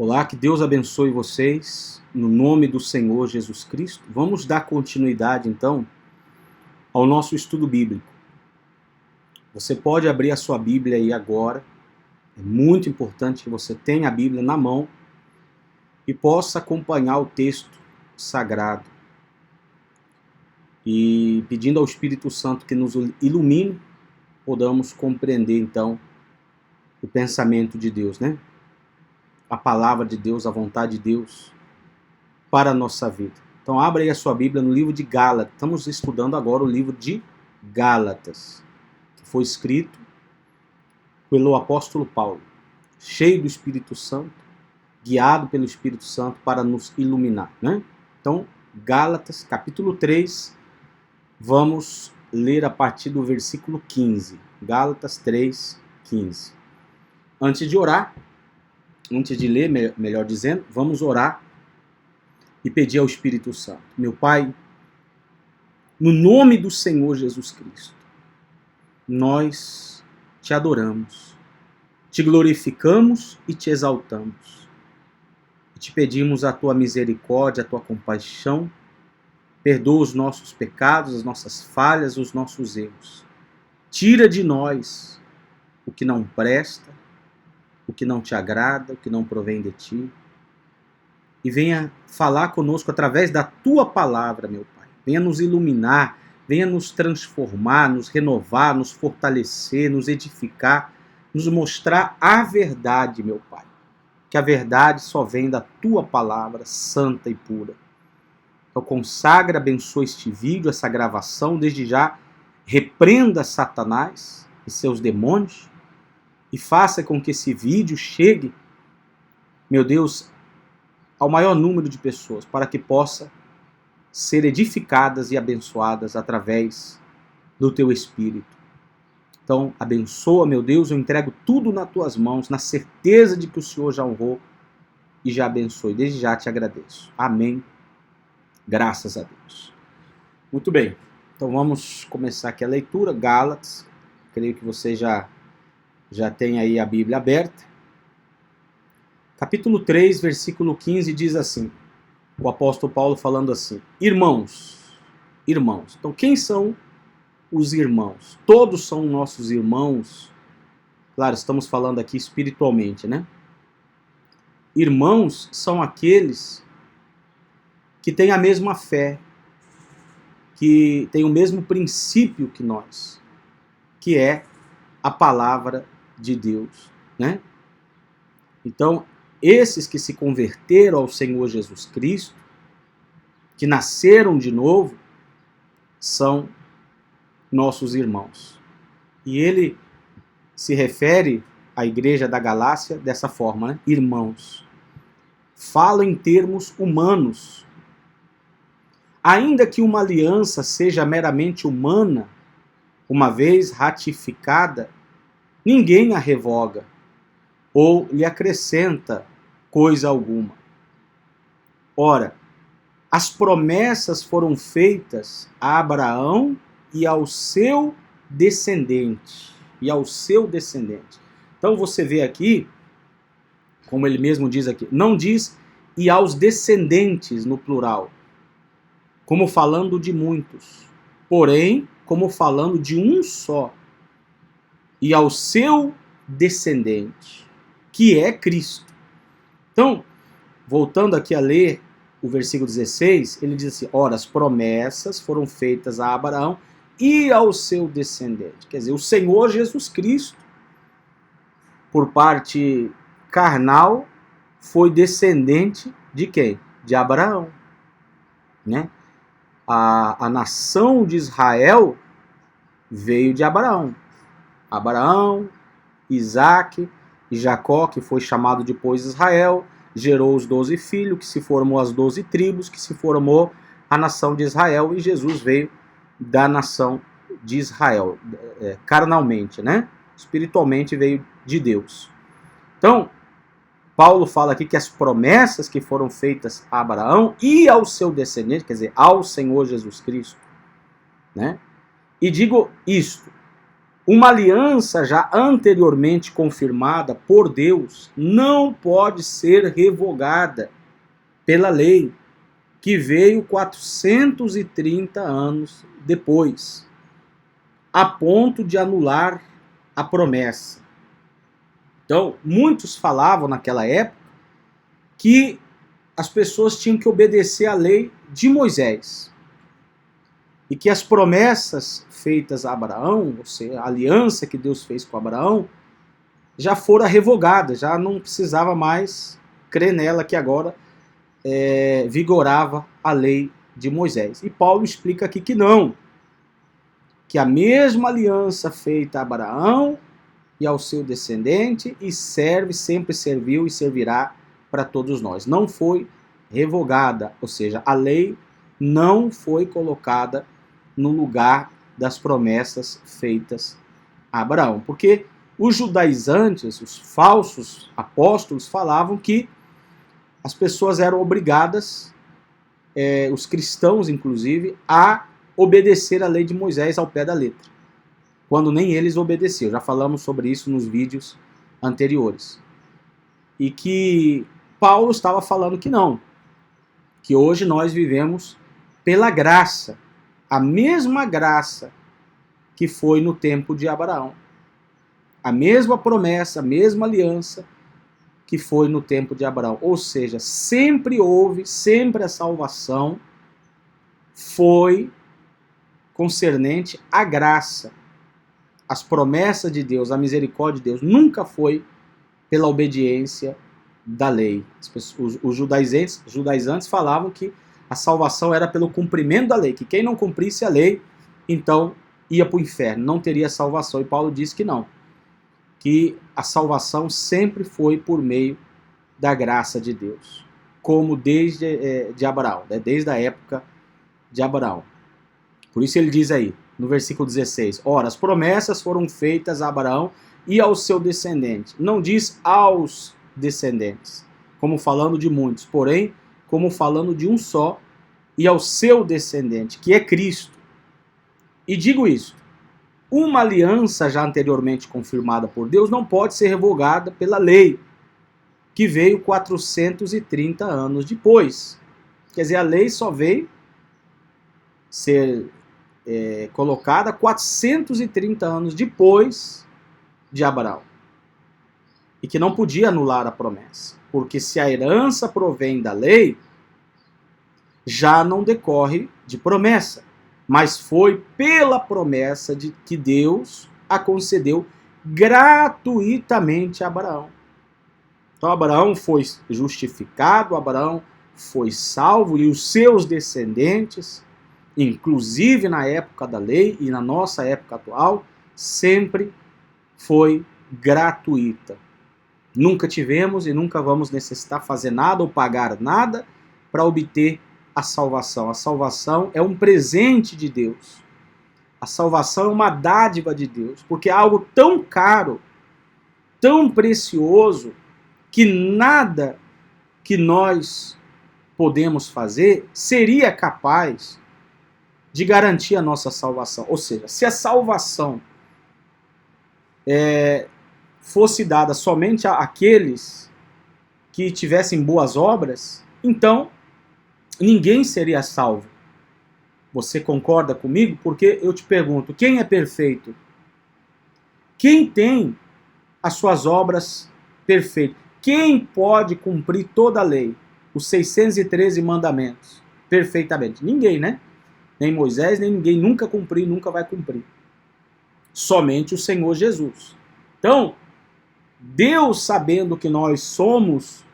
Olá, que Deus abençoe vocês, no nome do Senhor Jesus Cristo. Vamos dar continuidade, então, ao nosso estudo bíblico. Você pode abrir a sua Bíblia aí agora. É muito importante que você tenha a Bíblia na mão e possa acompanhar o texto sagrado. E pedindo ao Espírito Santo que nos ilumine, podamos compreender, então, o pensamento de Deus, né? A palavra de Deus, a vontade de Deus para a nossa vida. Então abra aí a sua Bíblia no livro de Gálatas. Estamos estudando agora o livro de Gálatas, que foi escrito pelo apóstolo Paulo, cheio do Espírito Santo, guiado pelo Espírito Santo para nos iluminar, né? Então, Gálatas, capítulo 3, vamos ler a partir do versículo 15. Gálatas 3, 15. Antes de ler, melhor dizendo, vamos orar e pedir ao Espírito Santo. Meu Pai, no nome do Senhor Jesus Cristo, nós te adoramos, te glorificamos e te exaltamos. E te pedimos a tua misericórdia, a tua compaixão, perdoa os nossos pecados, as nossas falhas, os nossos erros. Tira de nós o que não presta, o que não te agrada, o que não provém de ti. E venha falar conosco através da tua palavra, meu Pai. Venha nos iluminar, venha nos transformar, nos renovar, nos fortalecer, nos edificar, nos mostrar a verdade, meu Pai. Que a verdade só vem da tua palavra santa e pura. Então consagra, abençoa este vídeo, essa gravação, desde já repreenda Satanás e seus demônios, e faça com que esse vídeo chegue, meu Deus, ao maior número de pessoas, para que possa ser edificadas e abençoadas através do teu Espírito. Então, abençoa, meu Deus, eu entrego tudo nas tuas mãos, na certeza de que o Senhor já honrou e já abençoe. Desde já te agradeço. Amém. Graças a Deus. Muito bem, então vamos começar aqui a leitura. Gálatas, creio que você já tem aí a Bíblia aberta. Capítulo 3, versículo 15 diz assim, o apóstolo Paulo falando assim: irmãos. Então quem são os irmãos? Todos são nossos irmãos. Claro, estamos falando aqui espiritualmente, né? Irmãos são aqueles que têm a mesma fé, que têm o mesmo princípio que nós, que é a palavra de Deus, né? Então, esses que se converteram ao Senhor Jesus Cristo, que nasceram de novo, são nossos irmãos. E ele se refere à igreja da Galácia dessa forma, né? Irmãos. Fala em termos humanos. Ainda que uma aliança seja meramente humana, uma vez ratificada, ninguém a revoga ou lhe acrescenta coisa alguma. Ora, as promessas foram feitas a Abraão e ao seu descendente. Então você vê aqui, como ele mesmo diz aqui, não diz e aos descendentes no plural, como falando de muitos, porém, como falando de um só, e ao seu descendente, que é Cristo. Então, voltando aqui a ler o versículo 16, ele diz assim, ora, as promessas foram feitas a Abraão e ao seu descendente. Quer dizer, o Senhor Jesus Cristo, por parte carnal, foi descendente de quem? De Abraão, né? A nação de Israel veio de Abraão. Abraão, Isaac e Jacó, que foi chamado depois Israel, gerou os 12 filhos, que se formou as 12 tribos, que se formou a nação de Israel, e Jesus veio da nação de Israel, carnalmente, né? Espiritualmente veio de Deus. Então, Paulo fala aqui que as promessas que foram feitas a Abraão e ao seu descendente, quer dizer, ao Senhor Jesus Cristo, né? E digo isto, Uma aliança já anteriormente confirmada por Deus não pode ser revogada pela lei, que veio 430 anos depois, a ponto de anular a promessa. Então, muitos falavam naquela época que as pessoas tinham que obedecer à lei de Moisés. E que as promessas feitas a Abraão, ou seja, a aliança que Deus fez com Abraão, já fora revogada, já não precisava mais crer nela, que agora vigorava a lei de Moisés. E Paulo explica aqui que não, que a mesma aliança feita a Abraão e ao seu descendente, e sempre serviu e servirá para todos nós. Não foi revogada, ou seja, a lei não foi colocada no lugar das promessas feitas a Abraão. Porque os judaizantes, os falsos apóstolos, falavam que as pessoas eram obrigadas, os cristãos inclusive, a obedecer a lei de Moisés ao pé da letra, quando nem eles obedeciam. Já falamos sobre isso nos vídeos anteriores. E que Paulo estava falando que não, que hoje nós vivemos pela graça, a mesma graça que foi no tempo de Abraão. A mesma promessa, a mesma aliança que foi no tempo de Abraão. Ou seja, sempre houve, sempre a salvação foi concernente à graça. As promessas de Deus, a misericórdia de Deus, nunca foi pela obediência da lei. Os judaizantes falavam que a salvação era pelo cumprimento da lei, que quem não cumprisse a lei, então ia para o inferno, não teria salvação. E Paulo diz que não, que a salvação sempre foi por meio da graça de Deus, como desde de Abraão, né? Desde a época de Abraão. Por isso ele diz aí, no versículo 16, ora, as promessas foram feitas a Abraão e ao seu descendente. Não diz aos descendentes, como falando de muitos, porém, como falando de um só, e ao seu descendente, que é Cristo. E digo isto, uma aliança já anteriormente confirmada por Deus não pode ser revogada pela lei, que veio 430 anos depois. Quer dizer, a lei só veio ser colocada 430 anos depois de Abraão. E que não podia anular a promessa. Porque se a herança provém da lei, já não decorre de promessa, mas foi pela promessa de que Deus a concedeu gratuitamente a Abraão. Então Abraão foi justificado, Abraão foi salvo e os seus descendentes, inclusive na época da lei e na nossa época atual, sempre foi gratuita. Nunca tivemos e nunca vamos necessitar fazer nada ou pagar nada para obter a salvação. A salvação é um presente de Deus. A salvação é uma dádiva de Deus, porque é algo tão caro, tão precioso, que nada que nós podemos fazer seria capaz de garantir a nossa salvação. Ou seja, se a salvação fosse dada somente àqueles que tivessem boas obras, então ninguém seria salvo. Você concorda comigo? Porque eu te pergunto, quem é perfeito? Quem tem as suas obras perfeitas? Quem pode cumprir toda a lei? Os 613 mandamentos perfeitamente? Ninguém, né? Nem Moisés, nem ninguém nunca cumpriu, nunca vai cumprir. Somente o Senhor Jesus. Então, Deus, sabendo que nós somos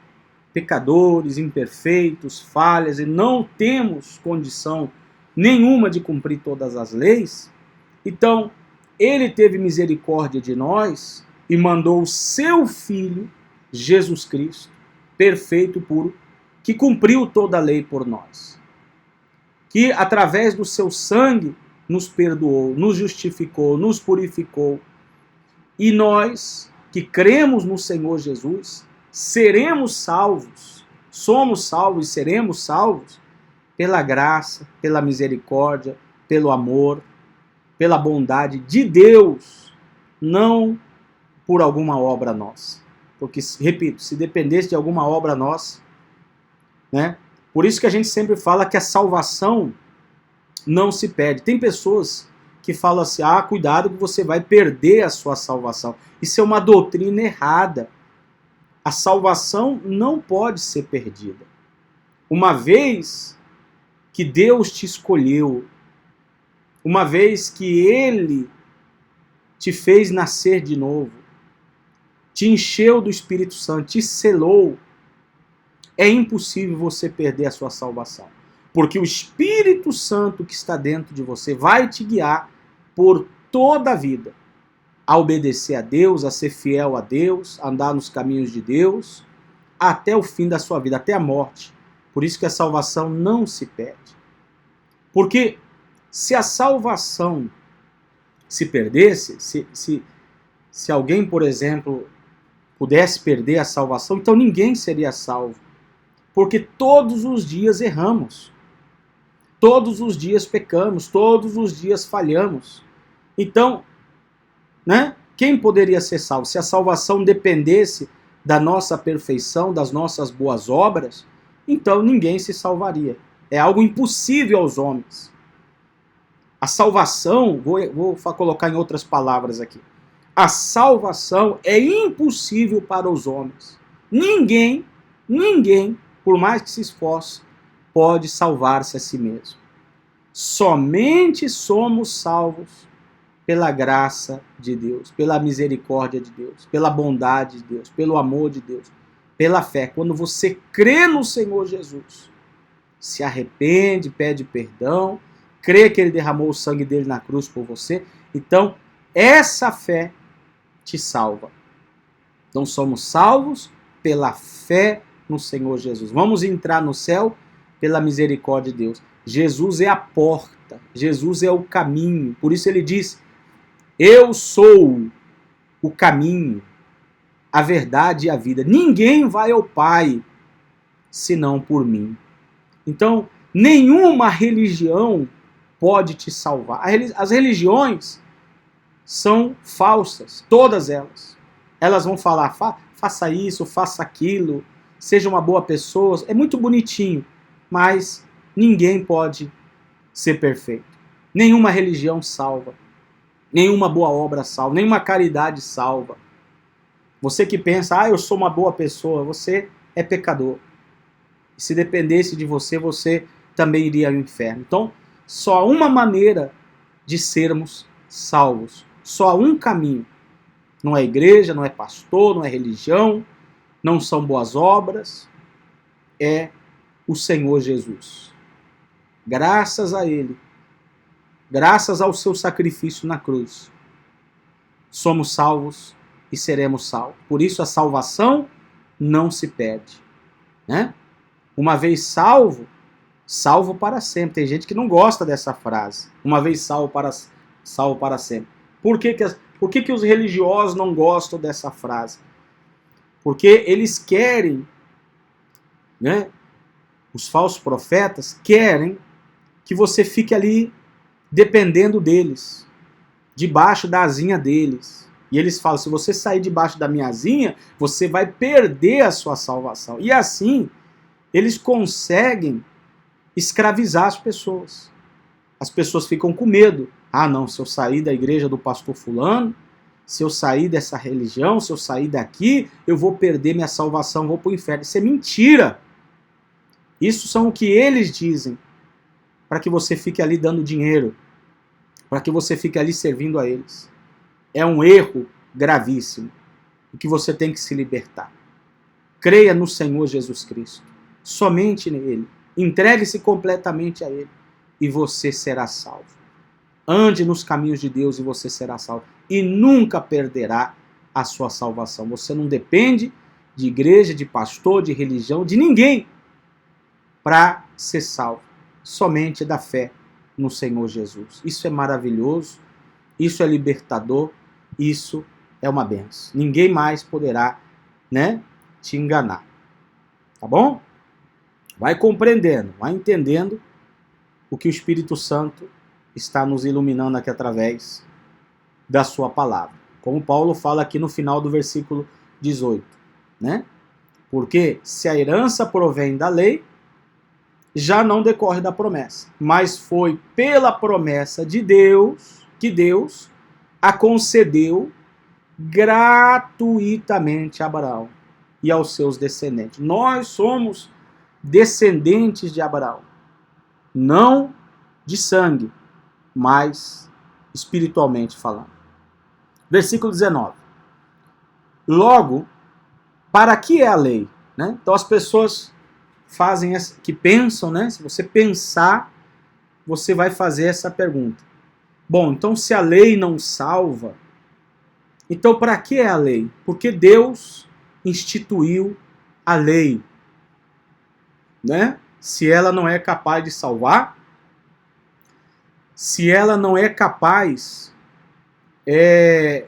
pecadores, imperfeitos, falhas e não temos condição nenhuma de cumprir todas as leis, então ele teve misericórdia de nós e mandou o seu Filho, Jesus Cristo, perfeito, puro, que cumpriu toda a lei por nós, que através do seu sangue nos perdoou, nos justificou, nos purificou, e nós que cremos no Senhor Jesus seremos salvos, somos salvos e seremos salvos pela graça, pela misericórdia, pelo amor, pela bondade de Deus, não por alguma obra nossa. Porque, repito, se dependesse de alguma obra nossa, né? Por isso que a gente sempre fala que a salvação não se perde. Tem pessoas que falam assim, cuidado que você vai perder a sua salvação. Isso é uma doutrina errada. A salvação não pode ser perdida. Uma vez que Deus te escolheu, uma vez que Ele te fez nascer de novo, te encheu do Espírito Santo, te selou, é impossível você perder a sua salvação. Porque o Espírito Santo que está dentro de você vai te guiar por toda a vida. A obedecer a Deus, a ser fiel a Deus, a andar nos caminhos de Deus, até o fim da sua vida, até a morte. Por isso que a salvação não se perde. Porque se a salvação se perdesse, se alguém, por exemplo, pudesse perder a salvação, então ninguém seria salvo. Porque todos os dias erramos. Todos os dias pecamos, todos os dias falhamos. Então, né? Quem poderia ser salvo? Se a salvação dependesse da nossa perfeição, das nossas boas obras, então ninguém se salvaria. É algo impossível aos homens. A salvação, vou colocar em outras palavras aqui. A salvação é impossível para os homens. Ninguém, por mais que se esforce, pode salvar-se a si mesmo. Somente somos salvos pela graça de Deus, pela misericórdia de Deus, pela bondade de Deus, pelo amor de Deus, pela fé. Quando você crê no Senhor Jesus, se arrepende, pede perdão, crê que Ele derramou o sangue dele na cruz por você, então essa fé te salva. Então somos salvos pela fé no Senhor Jesus. Vamos entrar no céu pela misericórdia de Deus. Jesus é a porta, Jesus é o caminho. Por isso ele diz, eu sou o caminho, a verdade e a vida. Ninguém vai ao Pai senão por mim. Então, nenhuma religião pode te salvar. As religiões são falsas, todas elas. Elas vão falar, faça isso, faça aquilo, seja uma boa pessoa. É muito bonitinho, mas ninguém pode ser perfeito. Nenhuma religião salva. Nenhuma boa obra salva. Nenhuma caridade salva. Você que pensa, eu sou uma boa pessoa, você é pecador. E se dependesse de você, você também iria ao inferno. Então, só há uma maneira de sermos salvos. Só há um caminho. Não é igreja, não é pastor, não é religião, não são boas obras. É o Senhor Jesus. Graças a Ele, graças ao seu sacrifício na cruz, somos salvos e seremos salvos. Por isso a salvação não se perde, né? Uma vez salvo, salvo para sempre. Tem gente que não gosta dessa frase. Uma vez salvo para sempre. Por que os religiosos não gostam dessa frase? Porque eles querem, né? Os falsos profetas querem que você fique ali dependendo deles, debaixo da asinha deles. E eles falam, se você sair debaixo da minha asinha, você vai perder a sua salvação. E assim, eles conseguem escravizar as pessoas. As pessoas ficam com medo. Não, se eu sair da igreja do pastor fulano, se eu sair dessa religião, se eu sair daqui, eu vou perder minha salvação, vou para o inferno. Isso é mentira. Isso são o que eles dizem, para que você fique ali dando dinheiro, para que você fique ali servindo a eles. É um erro gravíssimo, e que você tem que se libertar. Creia no Senhor Jesus Cristo, somente nele. Entregue-se completamente a Ele, e você será salvo. Ande nos caminhos de Deus e você será salvo. E nunca perderá a sua salvação. Você não depende de igreja, de pastor, de religião, de ninguém para ser salvo. Somente da fé no Senhor Jesus. Isso é maravilhoso, isso é libertador, isso é uma bênção. Ninguém mais poderá, né, te enganar. Tá bom? Vai compreendendo, vai entendendo o que o Espírito Santo está nos iluminando aqui através da sua palavra. como Paulo fala aqui no final do versículo 18, né? Porque se a herança provém da lei, já não decorre da promessa, mas foi pela promessa de Deus que Deus a concedeu gratuitamente a Abraão e aos seus descendentes. Nós somos descendentes de Abraão, não de sangue, mas espiritualmente falando. Versículo 19. Logo, para que é a lei? Né? Então as pessoas fazem essa, que pensam, né? Se você pensar, você vai fazer essa pergunta. Bom, então se a lei não salva, então para que é a lei? Porque Deus instituiu a lei, né? Se ela não é capaz de salvar, se ela não é capaz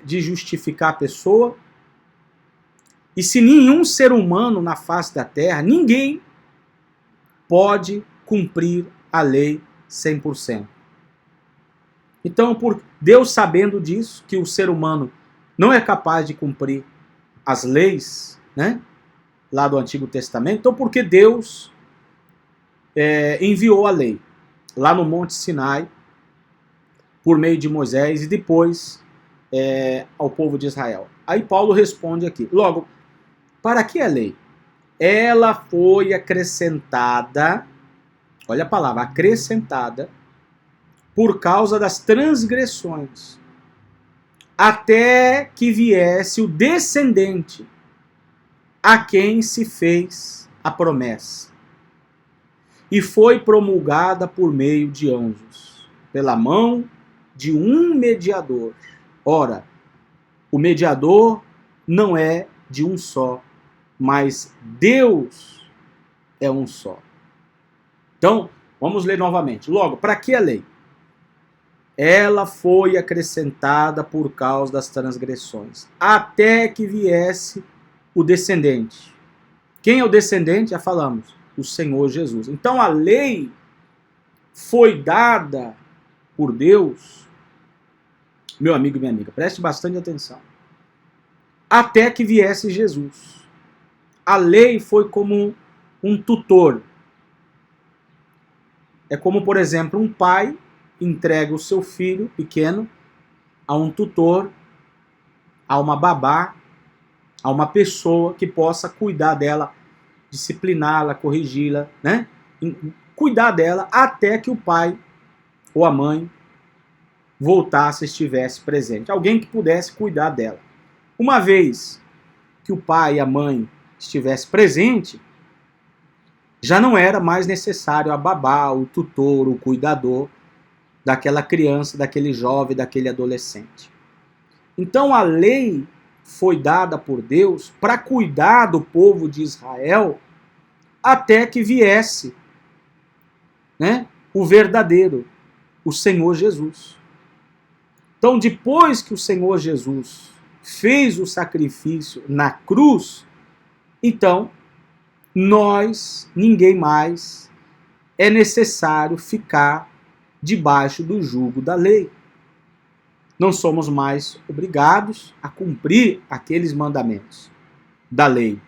de justificar a pessoa, e se nenhum ser humano na face da terra, ninguém pode cumprir a lei 100%. Então, por Deus sabendo disso, que o ser humano não é capaz de cumprir as leis, né, lá do Antigo Testamento, então porque Deus enviou a lei lá no Monte Sinai, por meio de Moisés, e depois ao povo de Israel. Aí Paulo responde aqui, logo, para que a lei? Ela foi acrescentada, olha a palavra, acrescentada, por causa das transgressões, até que viesse o descendente a quem se fez a promessa. E foi promulgada por meio de anjos, pela mão de um mediador. Ora, o mediador não é de um só, mas Deus é um só. Então, vamos ler novamente. Logo, para que a lei? Ela foi acrescentada por causa das transgressões, até que viesse o descendente. Quem é o descendente? Já falamos, o Senhor Jesus. Então a lei foi dada por Deus, meu amigo e minha amiga, preste bastante atenção, até que viesse Jesus. A lei foi como um tutor. É como, por exemplo, um pai entrega o seu filho pequeno a um tutor, a uma babá, a uma pessoa que possa cuidar dela, discipliná-la, corrigi-la, né? Cuidar dela até que o pai ou a mãe voltasse, estivesse presente. Alguém que pudesse cuidar dela. Uma vez que o pai e a mãe estivesse presente, já não era mais necessário a babá, o tutor, o cuidador daquela criança, daquele jovem, daquele adolescente. Então a lei foi dada por Deus para cuidar do povo de Israel até que viesse, né, o verdadeiro, o Senhor Jesus. Então, depois que o Senhor Jesus fez o sacrifício na cruz, então nós, ninguém mais, é necessário ficar debaixo do jugo da lei. Não somos mais obrigados a cumprir aqueles mandamentos da lei,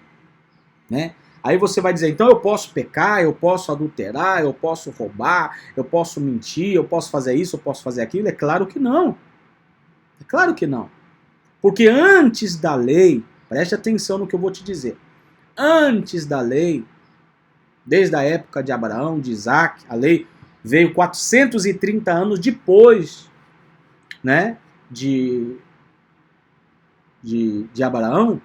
né? Aí você vai dizer, então eu posso pecar, eu posso adulterar, eu posso roubar, eu posso mentir, eu posso fazer isso, eu posso fazer aquilo? É claro que não. É claro que não. Porque antes da lei, preste atenção no que eu vou te dizer, antes da lei, desde a época de Abraão, de Isaac, a lei veio 430 anos depois, né, de Abraão.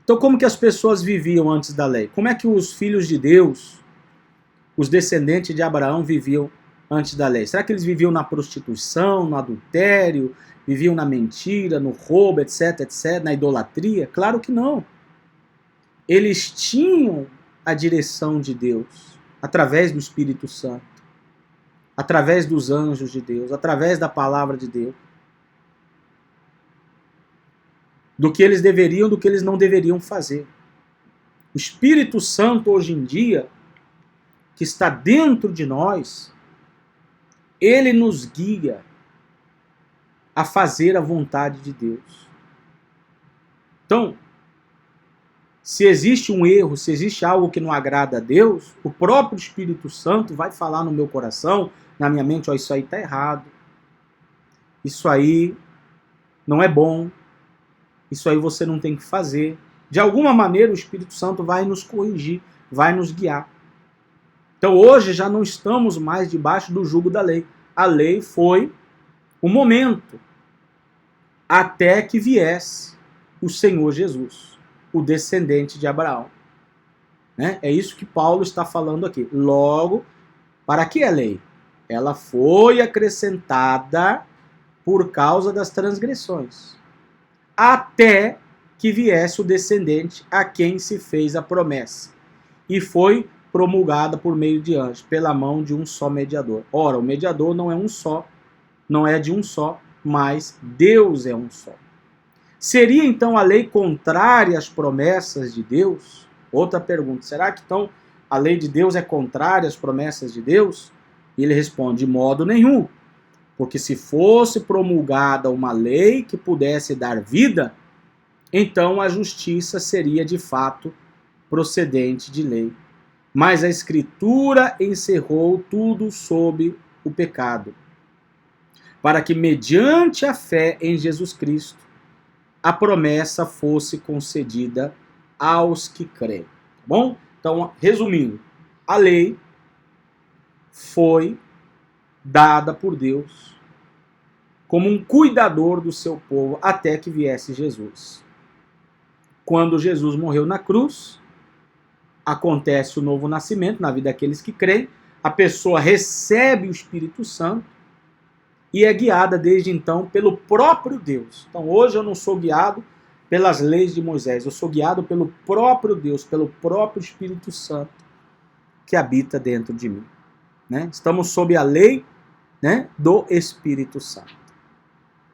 Então como que as pessoas viviam antes da lei? Como é que os filhos de Deus, os descendentes de Abraão, viviam antes da lei? Será que eles viviam na prostituição, no adultério, viviam na mentira, no roubo, etc, etc, na idolatria? Claro que não. Eles tinham a direção de Deus através do Espírito Santo, através dos anjos de Deus, através da palavra de Deus, do que eles deveriam, do que eles não deveriam fazer. O Espírito Santo hoje em dia, que está dentro de nós, ele nos guia a fazer a vontade de Deus. Então, se existe um erro, se existe algo que não agrada a Deus, o próprio Espírito Santo vai falar no meu coração, na minha mente, ó, isso aí está errado. Isso aí não é bom. Isso aí você não tem que fazer. De alguma maneira o Espírito Santo vai nos corrigir, vai nos guiar. Então hoje já não estamos mais debaixo do jugo da lei. A lei foi o momento até que viesse o Senhor Jesus, o descendente de Abraão. Né? É isso que Paulo está falando aqui. Logo, para que a lei? Ela foi acrescentada por causa das transgressões, até que viesse o descendente a quem se fez a promessa, e foi promulgada por meio de anjos, pela mão de um só mediador. Ora, o mediador não é um só, não é de um só, mas Deus é um só. Seria então a lei contrária às promessas de Deus? Outra pergunta, será que então a lei de Deus é contrária às promessas de Deus? E ele responde, de modo nenhum. Porque se fosse promulgada uma lei que pudesse dar vida, então a justiça seria de fato procedente de lei. Mas a Escritura encerrou tudo sob o pecado, para que mediante a fé em Jesus Cristo, a promessa fosse concedida aos que creem. Tá bom? Então, resumindo, a lei foi dada por Deus como um cuidador do seu povo até que viesse Jesus. Quando Jesus morreu na cruz, acontece o novo nascimento na vida daqueles que creem, a pessoa recebe o Espírito Santo e é guiada desde então pelo próprio Deus. Então hoje eu não sou guiado pelas leis de Moisés, eu sou guiado pelo próprio Deus, pelo próprio Espírito Santo que habita dentro de mim. Né? Estamos sob a lei, né, do Espírito Santo,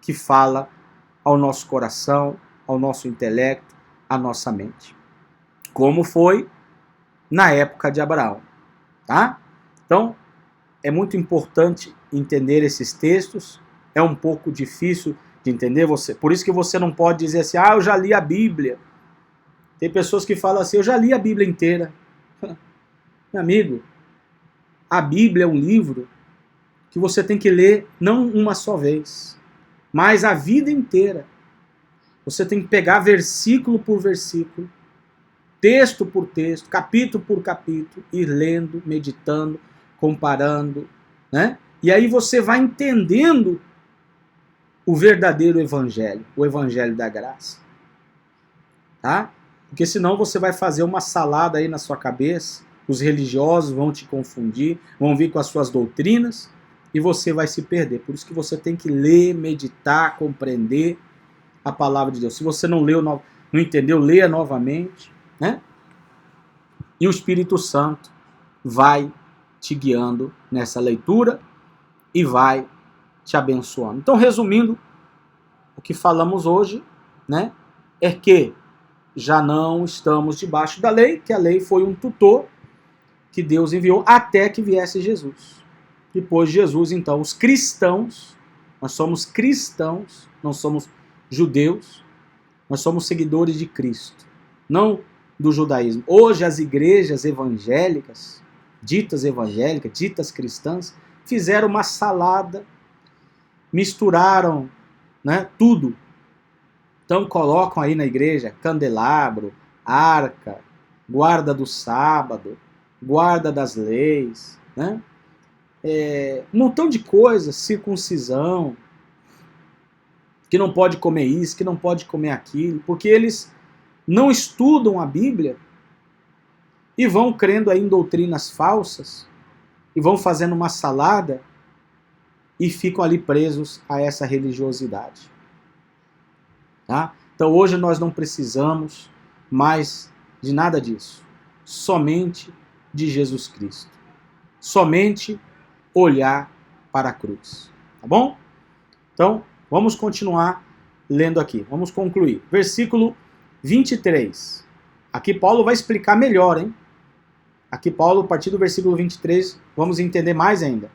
que fala ao nosso coração, ao nosso intelecto, à nossa mente. Como foi na época de Abraão. Tá? Então, é muito importante entender esses textos. É um pouco difícil de entender. Por isso que você não pode dizer assim, eu já li a Bíblia. Tem pessoas que falam assim, eu já li a Bíblia inteira. Meu amigo, a Bíblia é um livro que você tem que ler não uma só vez, mas a vida inteira. Você tem que pegar versículo por versículo, texto por texto, capítulo por capítulo, ir lendo, meditando, comparando, né? E aí você vai entendendo o verdadeiro evangelho, o evangelho da graça. Tá? Porque senão você vai fazer uma salada aí na sua cabeça, os religiosos vão te confundir, vão vir com as suas doutrinas e você vai se perder. Por isso que você tem que ler, meditar, compreender a palavra de Deus. Se você não leu, não entendeu, leia novamente, né? E o Espírito Santo vai te guiando nessa leitura e vai te abençoando. Então, resumindo, o que falamos hoje, né, é que já não estamos debaixo da lei, que a lei foi um tutor que Deus enviou até que viesse Jesus. Depois de Jesus, então, os cristãos, nós somos cristãos, não somos judeus, nós somos seguidores de Cristo, não do judaísmo. Hoje as igrejas evangélicas, ditas cristãs, fizeram uma salada, misturaram, né, tudo. Então colocam aí na igreja candelabro, arca, guarda do sábado, guarda das leis, né? Um montão de coisas, circuncisão, que não pode comer isso, que não pode comer aquilo, porque eles não estudam a Bíblia e vão crendo aí em doutrinas falsas e vão fazendo uma salada e ficam ali presos a essa religiosidade. Tá? Então hoje nós não precisamos mais de nada disso, somente de Jesus Cristo, somente olhar para a cruz, tá bom? Então vamos continuar lendo aqui, vamos concluir. Versículo 23. Aqui Paulo vai explicar melhor, hein? Aqui Paulo, a partir do versículo 23, vamos entender mais ainda.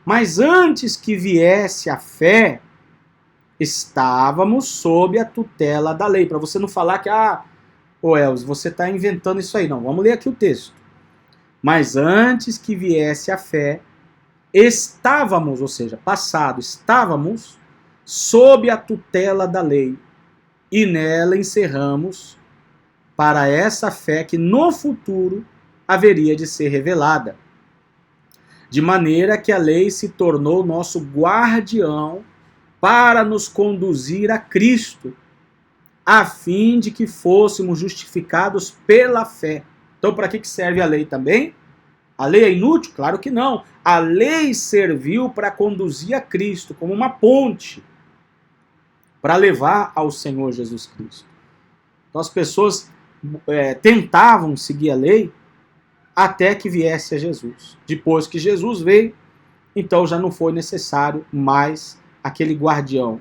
Mas antes que viesse a fé, estávamos sob a tutela da lei. Para você não falar que, ô Elvis, você está inventando isso aí. Não, vamos ler aqui o texto. Mas antes que viesse a fé, estávamos, ou seja, passado, estávamos sob a tutela da lei. E nela encerramos para essa fé que no futuro haveria de ser revelada. De maneira que a lei se tornou nosso guardião para nos conduzir a Cristo, a fim de que fôssemos justificados pela fé. Então, para que serve a lei também? A lei é inútil? Claro que não. A lei serviu para conduzir a Cristo, como uma ponte, para levar ao Senhor Jesus Cristo. Então, as pessoas tentavam seguir a lei até que viesse a Jesus. Depois que Jesus veio, então já não foi necessário mais aquele guardião,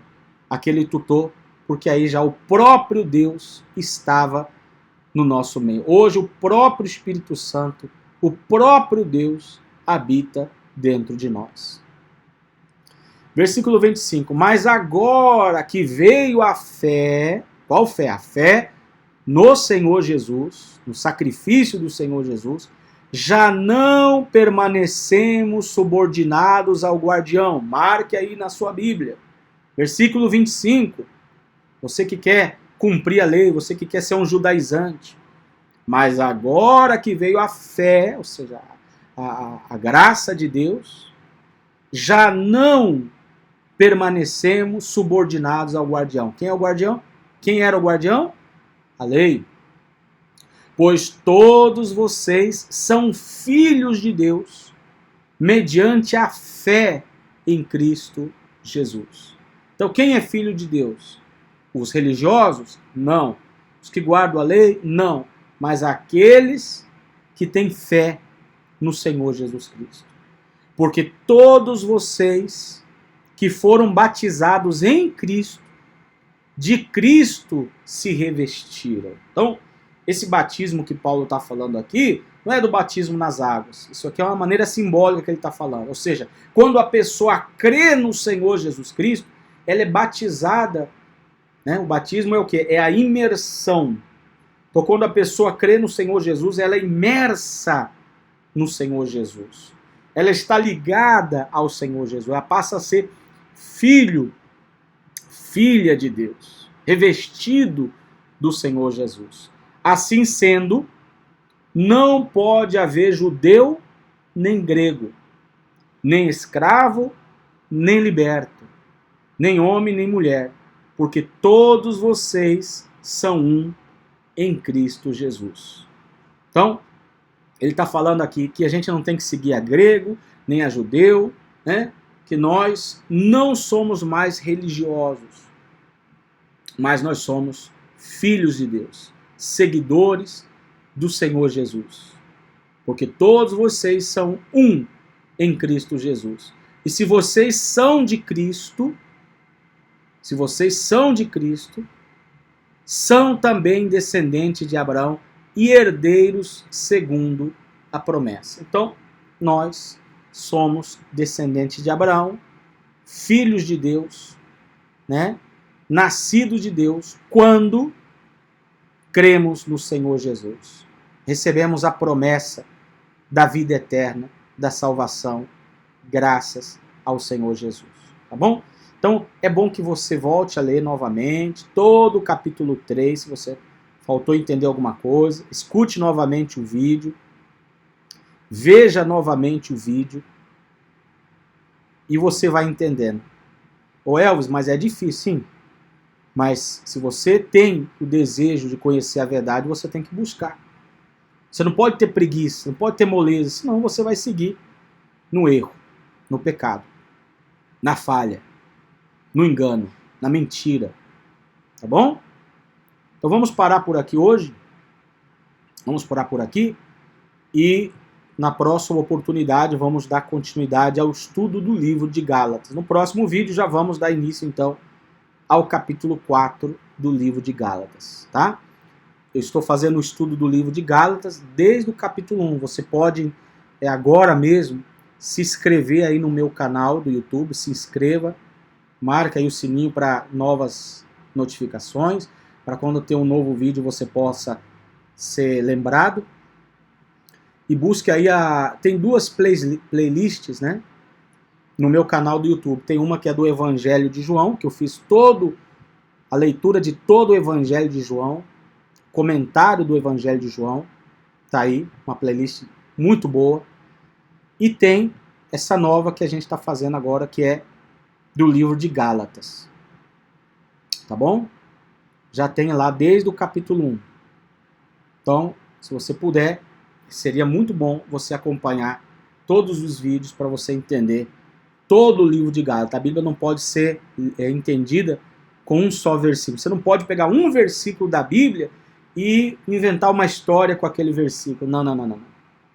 aquele tutor, porque aí já o próprio Deus estava no nosso meio. Hoje o próprio Espírito Santo, o próprio Deus habita dentro de nós. Versículo 25. Mas agora que veio a fé, qual fé? A fé no Senhor Jesus, no sacrifício do Senhor Jesus, já não permanecemos subordinados ao guardião. Marque aí na sua Bíblia. Versículo 25. Você que quer cumprir a lei, você que quer ser um judaizante. Mas agora que veio a fé, ou seja, a graça de Deus, já não permanecemos subordinados ao guardião. Quem é o guardião? Quem era o guardião? A lei. Pois todos vocês são filhos de Deus, mediante a fé em Cristo Jesus. Então, quem é filho de Deus? Os religiosos? Não. Os que guardam a lei? Não. Mas aqueles que têm fé no Senhor Jesus Cristo. Porque todos vocês que foram batizados em Cristo, de Cristo se revestiram. Então, esse batismo que Paulo está falando aqui, não é do batismo nas águas. Isso aqui é uma maneira simbólica que ele está falando. Ou seja, quando a pessoa crê no Senhor Jesus Cristo, ela é batizada. Né? O batismo é o quê? É a imersão. Então, quando a pessoa crê no Senhor Jesus, ela é imersa no Senhor Jesus. Ela está ligada ao Senhor Jesus. Ela passa a ser filho, filha de Deus, revestido do Senhor Jesus. Assim sendo, não pode haver judeu nem grego, nem escravo, nem liberto, nem homem, nem mulher, porque todos vocês são um em Cristo Jesus. Então, ele está falando aqui que a gente não tem que seguir a grego, nem a judeu, né? Que nós não somos mais religiosos, mas nós somos filhos de Deus, seguidores do Senhor Jesus. Porque todos vocês são um em Cristo Jesus. E se vocês são de Cristo, são também descendentes de Abraão e herdeiros segundo a promessa. Então, nós somos descendentes de Abraão, filhos de Deus, né? Nascidos de Deus, quando cremos no Senhor Jesus. Recebemos a promessa da vida eterna, da salvação, graças ao Senhor Jesus. Tá bom? Então, é bom que você volte a ler novamente todo o capítulo 3, se você faltou entender alguma coisa. Escute novamente o vídeo. Veja novamente o vídeo. E você vai entendendo. Ô Elvis, mas é difícil, sim. Mas se você tem o desejo de conhecer a verdade, você tem que buscar. Você não pode ter preguiça, não pode ter moleza, senão você vai seguir no erro, no pecado, na falha, no engano, na mentira. Tá bom? Então vamos parar por aqui hoje. Vamos parar por aqui. E na próxima oportunidade vamos dar continuidade ao estudo do livro de Gálatas. No próximo vídeo já vamos dar início então ao capítulo 4 do livro de Gálatas, tá? Eu estou fazendo o estudo do livro de Gálatas desde o capítulo 1. Você pode agora mesmo se inscrever aí no meu canal do YouTube, se inscreva, Marca aí o sininho para novas notificações, para quando ter um novo vídeo você possa ser lembrado. E busque aí tem duas playlists, né? No meu canal do YouTube. Tem uma que é do Evangelho de João, que eu fiz a leitura de todo o Evangelho de João, comentário do Evangelho de João, tá aí, uma playlist muito boa. E tem essa nova que a gente está fazendo agora, que é do livro de Gálatas. Tá bom? Já tem lá desde o capítulo 1. Então, se você puder, seria muito bom você acompanhar todos os vídeos para você entender todo o livro de Gálatas. A Bíblia não pode ser entendida com um só versículo. Você não pode pegar um versículo da Bíblia e inventar uma história com aquele versículo. Não.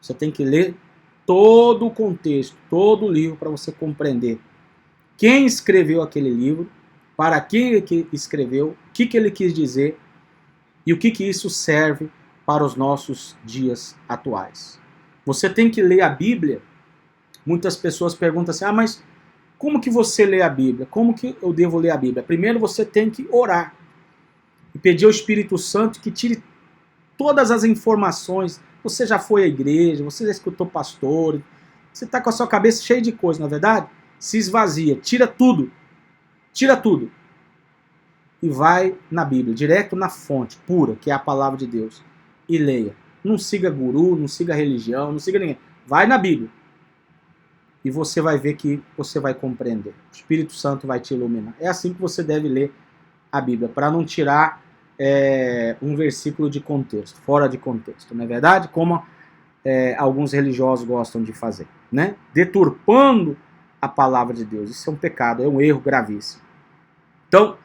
Você tem que ler todo o contexto, todo o livro para você compreender quem escreveu aquele livro, para quem ele escreveu, o que ele quis dizer e o que isso serve para os nossos dias atuais. Você tem que ler a Bíblia. Muitas pessoas perguntam assim, mas como que você lê a Bíblia? Como que eu devo ler a Bíblia? Primeiro você tem que orar e pedir ao Espírito Santo que tire todas as informações. Você já foi à igreja, você já escutou pastor, você está com a sua cabeça cheia de coisa, na verdade? Se esvazia, tira tudo. Tira tudo. E vai na Bíblia, direto na fonte pura, que é a palavra de Deus. E leia. Não siga guru, não siga religião, não siga ninguém. Vai na Bíblia. E você vai ver que você vai compreender. O Espírito Santo vai te iluminar. É assim que você deve ler a Bíblia, para não tirar um versículo de contexto, fora de contexto, não é verdade? Como alguns religiosos gostam de fazer, né? Deturpando a palavra de Deus. Isso é um pecado, é um erro gravíssimo. Então,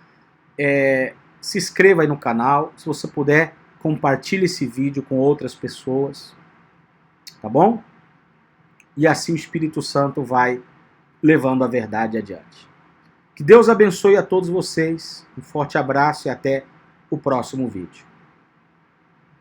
se inscreva aí no canal, se você puder, compartilhe esse vídeo com outras pessoas, tá bom? E assim o Espírito Santo vai levando a verdade adiante. Que Deus abençoe a todos vocês, um forte abraço e até o próximo vídeo.